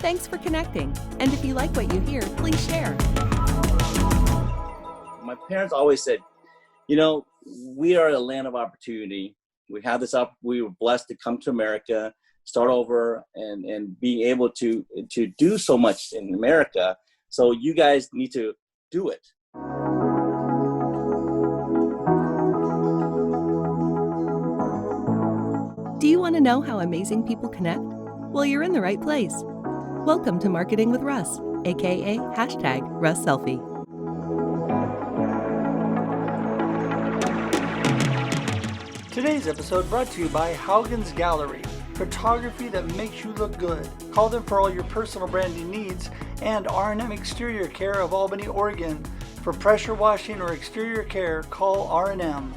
Thanks for connecting. And if you like what you hear, please share. My parents always said, we are a land of opportunity. We have this up. We were blessed to come to America, start over, and be able to do so much in America. So you guys need to do it. Do you want to know how amazing people connect? Well, you're in the right place. Welcome to Marketing with Russ, aka #RussSelfie. Today's episode brought to you by Haugen's Gallery, photography that makes you look good. Call them for all your personal branding needs, and R&M Exterior Care of Albany, Oregon. For pressure washing or exterior care, call R&M.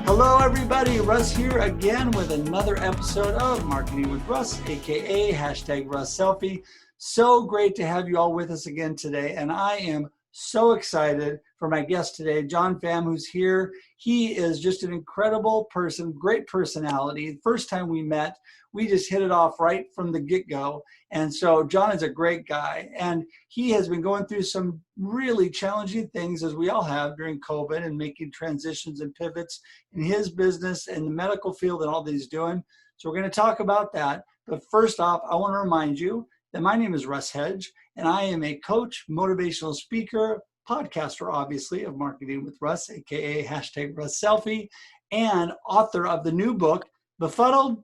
Hello everybody, Russ here again with another episode of Marketing with Russ, aka #RussSelfie. So great to have you all with us again today, and I am so excited for my guest today, John Pham, who's here. He is just an incredible person, great personality. First time we met, we just hit it off right from the get-go. And so John is a great guy, and he has been going through some really challenging things, as we all have during COVID, and making transitions and pivots in his business and the medical field and all that he's doing. So we're going to talk about that. But first off, I want to remind you that my name is Russ Hedge, and I am a coach, motivational speaker, podcaster, obviously, of Marketing with Russ, aka #RussSelfie, and author of the new book, Befuddled,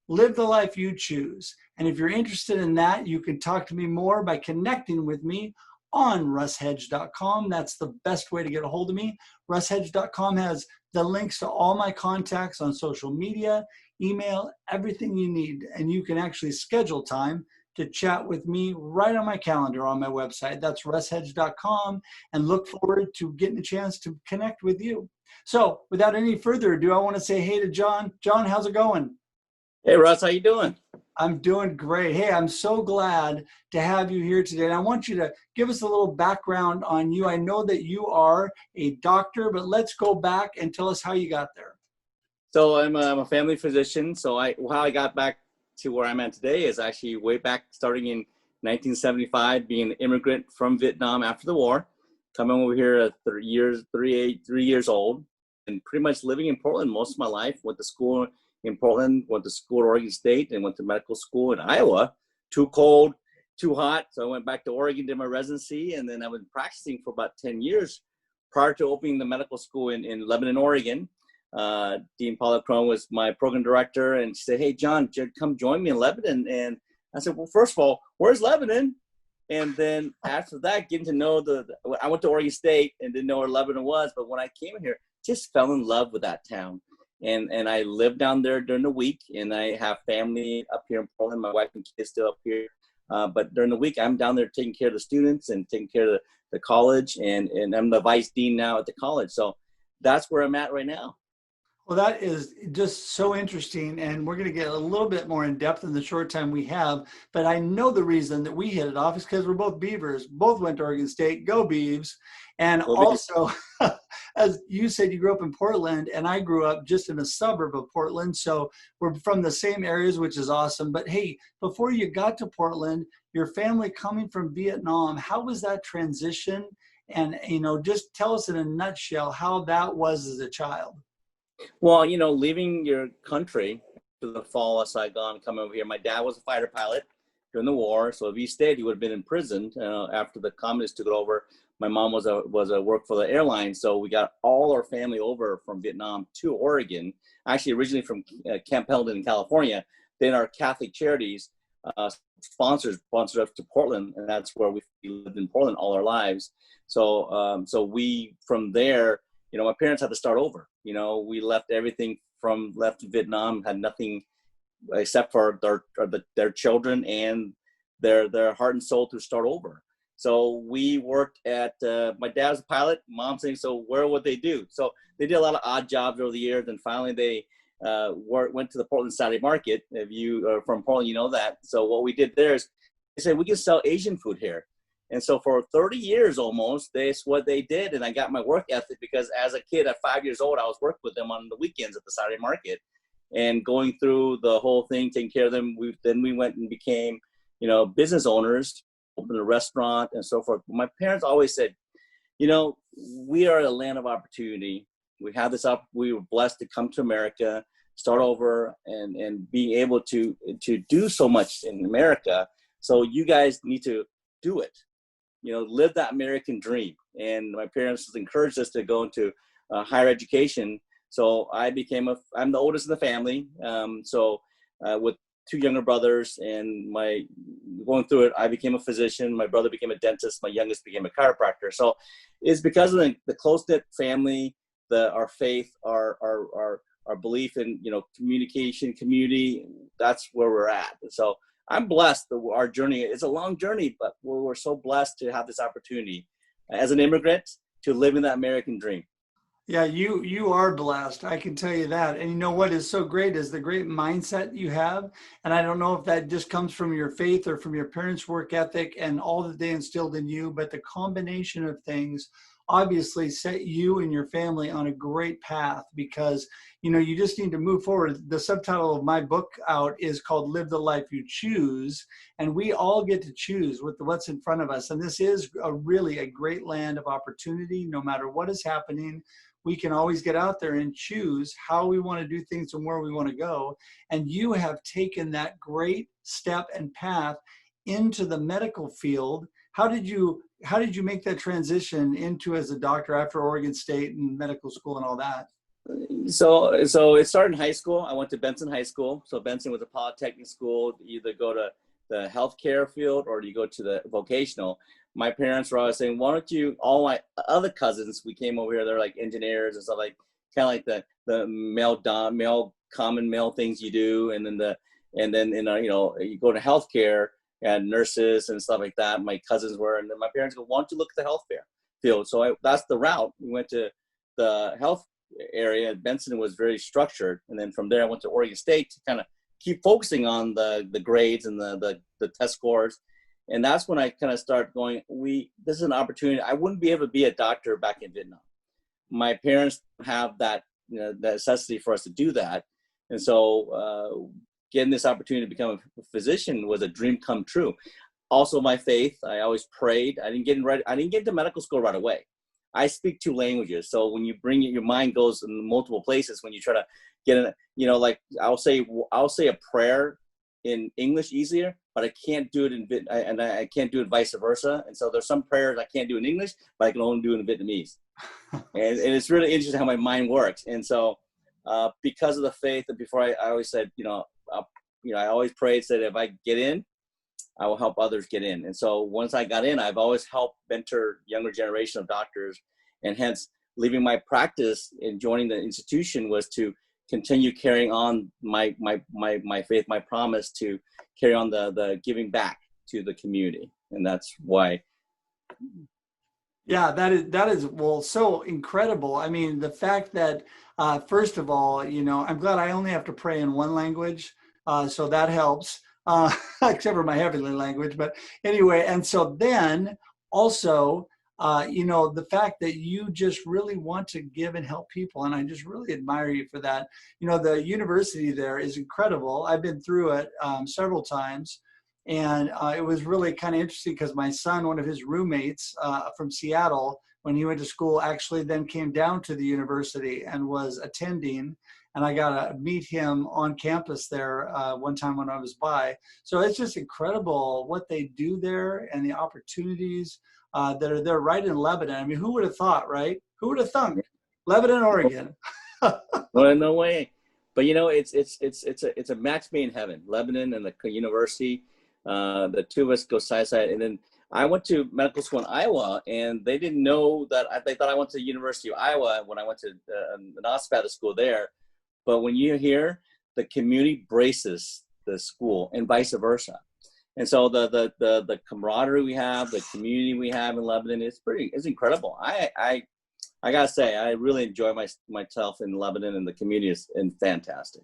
Live the Life You Choose. And if you're interested in that, you can talk to me more by connecting with me on russhedge.com. That's the best way to get a hold of me. Russhedge.com has the links to all my contacts on social media, email, everything you need. And you can actually schedule time to chat with me right on my calendar on my website. That's russhedge.com, and look forward to getting a chance to connect with you. So without any further ado, I want to say hey to John. John, how's it going? Hey, Russ, how you doing? I'm doing great. Hey, I'm so glad to have you here today. And I want you to give us a little background on you. I know that you are a doctor, but let's go back and tell us how you got there. So I'm a family physician. So how I got back to where I'm at today is actually way back starting in 1975, being an immigrant from Vietnam after the war, coming over here at 3 years old, and pretty much living in Portland most of my life. Went to school in Portland, went to school at Oregon State, and went to medical school in Iowa. Too cold, too hot. So I went back to Oregon, did my residency, and then I was practicing for about 10 years prior to opening the medical school in Lebanon, Oregon. Dean Paula Crone was my program director, and she said, hey, John, come join me in Lebanon. And I said, well, first of all, where's Lebanon? And then after that, getting to know I went to Oregon State and didn't know where Lebanon was. But when I came here, just fell in love with that town. And I live down there during the week, and I have family up here in Portland. My wife and kids still up here. But during the week, I'm down there taking care of the students and taking care of the college. And I'm the vice dean now at the college. So that's where I'm at right now. Well, that is just so interesting, and we're going to get a little bit more in depth in the short time we have, but I know the reason that we hit it off is because we're both Beavers, both went to Oregon State, go Beavs, and also, as you said, you grew up in Portland, and I grew up just in a suburb of Portland, so we're from the same areas, which is awesome. But hey, before you got to Portland, your family coming from Vietnam, how was that transition? And, just tell us in a nutshell how that was as a child. Well, leaving your country to the fall of Saigon, coming over here. My dad was a fighter pilot during the war, so if he stayed, he would have been imprisoned. After the communists took it over, my mom was a work for the airline, so we got all our family over from Vietnam to Oregon. Actually, originally from Camp Pendleton in California. Then our Catholic Charities sponsored us to Portland, and that's where we lived in Portland all our lives. So we from there. My parents had to start over. We left everything left Vietnam, had nothing except for their children and their heart and soul to start over. So we worked at, my dad was a pilot, mom saying, so where would they do? So they did a lot of odd jobs over the years, and finally they went to the Portland Saturday Market. If you are from Portland, you know that. So what we did there is they said, we can sell Asian food here. And so for 30 years almost, that's what they did. And I got my work ethic because as a kid at 5 years old, I was working with them on the weekends at the Saturday Market. and going through the whole thing, taking care of them. Then we went and became, business owners, opened a restaurant and so forth. My parents always said, we are a land of opportunity. We have this up. We were blessed to come to America, start over, and being able to do so much in America. So you guys need to do it. Live that American dream. And my parents encouraged us to go into higher education. So I'm the oldest in the family. With two younger brothers and going through it, I became a physician. My brother became a dentist. My youngest became a chiropractor. So it's because of the close-knit family, our faith, our belief in, communication, community. That's where we're at. And so I'm blessed that our journey, it's a long journey, but we're so blessed to have this opportunity as an immigrant to live in that American dream. Yeah, you are blessed. I can tell you that. And what is so great is the great mindset you have. And I don't know if that just comes from your faith or from your parents' work ethic and all that they instilled in you, but the combination of things obviously set you and your family on a great path, because you just need to move forward. The subtitle of my book out is called Live the Life You Choose, and we all get to choose what's in front of us. And this is really a great land of opportunity. No matter what is happening, we can always get out there and choose how we want to do things and where we want to go. And you have taken that great step and path into the medical field. How did you make that transition into as a doctor after Oregon State and medical school and all that? So it started in high school. I went to Benson High School. So Benson was a polytechnic school. You either go to the healthcare field or you go to the vocational. My parents were always saying, why don't you, all my other cousins, we came over here, they're like engineers and stuff, like kind of like the common male things you do. And then you go to healthcare and nurses and stuff like that. My cousins were, and then my parents go, why don't you look at the healthcare field? So that's the route. We went to the health area. Benson was very structured. And then from there, I went to Oregon State to kind of keep focusing on the grades and the test scores. And that's when I kind of start going, this is an opportunity. I wouldn't be able to be a doctor back in Vietnam. My parents have that, that necessity for us to do that. And so getting this opportunity to become a physician was a dream come true. Also, my faith, I always prayed. I didn't get into medical school right away. I speak two languages. So when you bring it, your mind goes in multiple places when you try to get in, like I'll say a prayer in English easier, but I can't do it I can't do it vice versa. And so there's some prayers I can't do in English, but I can only do it in Vietnamese. and it's really interesting how my mind works. And so because of the faith, that before I always said, I always prayed, said if I get in, I will help others get in. And so once I got in, I've always helped mentor younger generation of doctors, and hence leaving my practice and joining the institution was to continue carrying on my faith, my promise to carry on the giving back to the community. And that's why. Yeah, that is well, so incredible. I mean, the fact that first of all, I'm glad I only have to pray in one language, so that helps, except for my heavenly language. But anyway, and so then also, the fact that you just really want to give and help people, and I just really admire you for that. The university there is incredible. I've been through it several times. And it was really kind of interesting because my son, one of his roommates from Seattle, when he went to school, actually then came down to the university and was attending. And I got to meet him on campus there one time when I was by. So it's just incredible what they do there and the opportunities that are there right in Lebanon. I mean, who would have thought, right? Who would have thunk? Lebanon, Oregon. Well, no way. But it's a match made in heaven. Lebanon and the university. The two of us go side by side. And then I went to medical school in Iowa, and they didn't know that. They thought I went to the University of Iowa when I went to an osteopathic school there. But when you hear, the community braces the school and vice versa. And so the camaraderie we have, the community we have in Lebanon, it's incredible. I gotta say, I really enjoy myself in Lebanon, and the community is fantastic.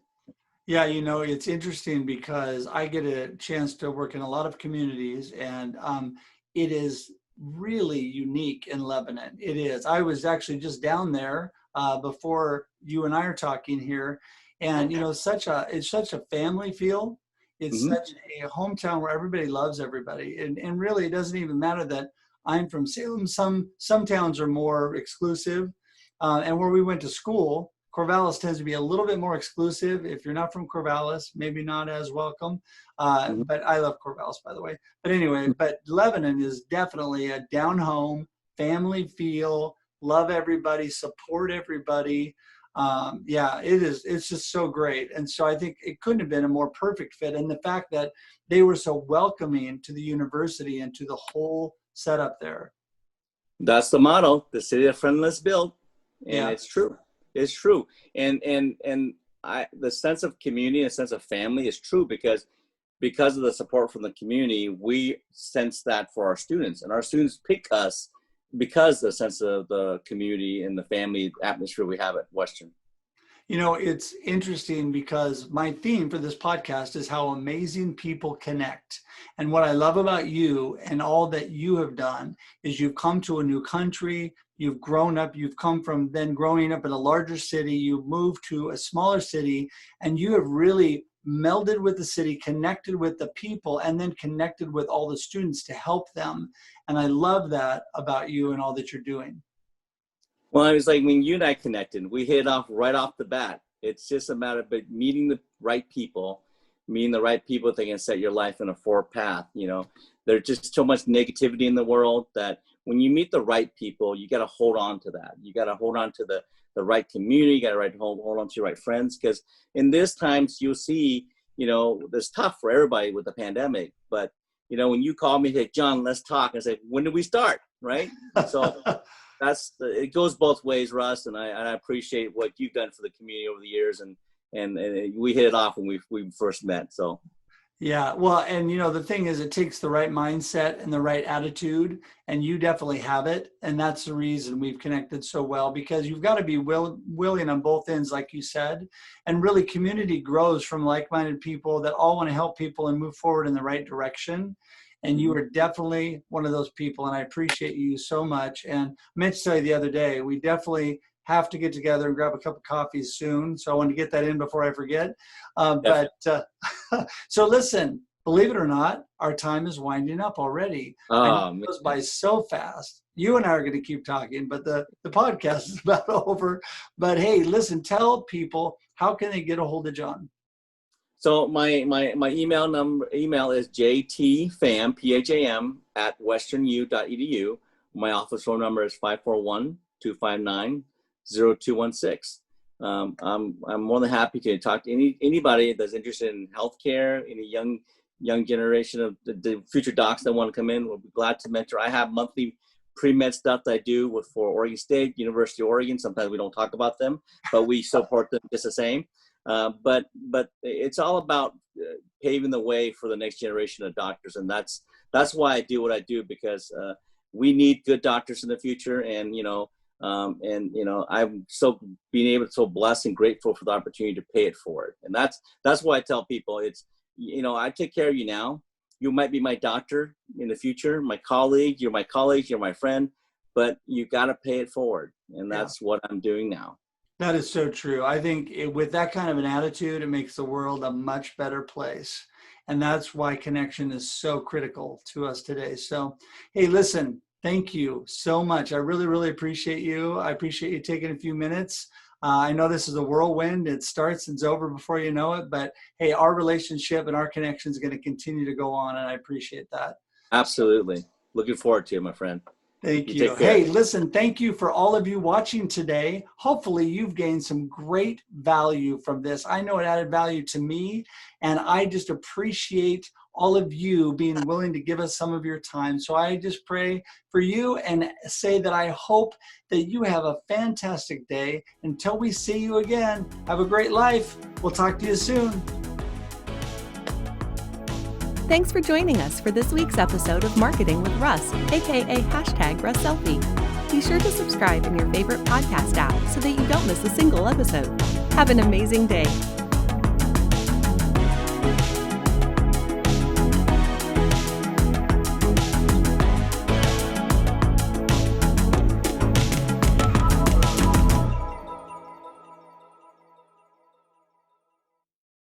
Yeah, it's interesting because I get a chance to work in a lot of communities, and it is really unique in Lebanon. It is. I was actually just down there before you and I are talking here, And, it's such a family feel. It's such a hometown where everybody loves everybody. And really, it doesn't even matter that I'm from Salem. Some towns are more exclusive. And where we went to school, Corvallis tends to be a little bit more exclusive. If you're not from Corvallis, maybe not as welcome. But I love Corvallis, by the way. But anyway, but Lebanon is definitely a down home, family feel, love everybody, support everybody. It is. It's just so great. And so I think it couldn't have been a more perfect fit. And the fact that they were so welcoming to the university and to the whole setup there. That's the motto, the city of friendless build. And Yeah. it's true. It's true. And the sense of community, a sense of family is true because of the support from the community, we sense that for our students, and our students pick us because of the sense of the community and the family atmosphere we have at Western. It's interesting because my theme for this podcast is how amazing people connect. And what I love about you and all that you have done is you've come to a new country, you've grown up, you've come from then growing up in a larger city, you've moved to a smaller city, and you have really melded with the city, connected with the people, and then connected with all the students to help them. And I love that about you and all that you're doing. Well, it was like when you and I connected, we hit off right off the bat. It's just a matter of meeting the right people that can set your life in a forward path. There's just so much negativity in the world that when you meet the right people, you got to hold on to that. You got to hold on to the right community. You got to hold on to your right friends. Because in these times, you'll see, it's tough for everybody with the pandemic. But, when you call me, hey, John, let's talk. I say, when did we start? Right? So it goes both ways, Russ. And I appreciate what you've done for the community over the years. And we hit it off when we first met. So. Yeah, well, and the thing is, it takes the right mindset and the right attitude, and you definitely have it. And that's the reason we've connected so well, because you've got to be willing on both ends, like you said. And really, community grows from like-minded people that all want to help people and move forward in the right direction. And you are definitely one of those people, and I appreciate you so much. And I meant to tell you the other day, we definitely have to get together and grab a cup of coffee soon. So I want to get that in before I forget. So listen, believe it or not, our time is winding up already. It goes by so fast. You and I are going to keep talking, but the podcast is about over. But hey, listen, tell people, how can they get a hold of John? So my email is jtpham, Pham, @westernu.edu. My office phone number is 541-259-0216. I'm more than happy to talk to anybody that's interested in healthcare, any young generation of the future docs that want to come in. We'll be glad to mentor. I have monthly pre-med stuff that I do for Oregon State, University of Oregon. Sometimes we don't talk about them, but we support them just the same. But it's all about paving the way for the next generation of doctors, and that's why I do what I do, because we need good doctors in the future, and I'm so blessed and grateful for the opportunity to pay it forward. And that's why I tell people, it's, I take care of you now. You might be my doctor in the future, my colleague, you're my friend, but you got to pay it forward. And that's what I'm doing now. That is so true. I think with that kind of an attitude, it makes the world a much better place. And that's why connection is so critical to us today. So, hey, listen, thank you so much. I really, really appreciate you. I appreciate you taking a few minutes. I know this is a whirlwind. It starts and it's over before you know it. But hey, our relationship and our connection is going to continue to go on. And I appreciate that. Absolutely. Looking forward to it, my friend. Thank you. Hey, listen, thank you for all of you watching today. Hopefully you've gained some great value from this. I know it added value to me, and I just appreciate all of you being willing to give us some of your time. So I just pray for you and say that I hope that you have a fantastic day. Until we see you again, have a great life. We'll talk to you soon. Thanks for joining us for this week's episode of Marketing with Russ, aka #RussSelfie. Be sure to subscribe in your favorite podcast app so that you don't miss a single episode. Have an amazing day.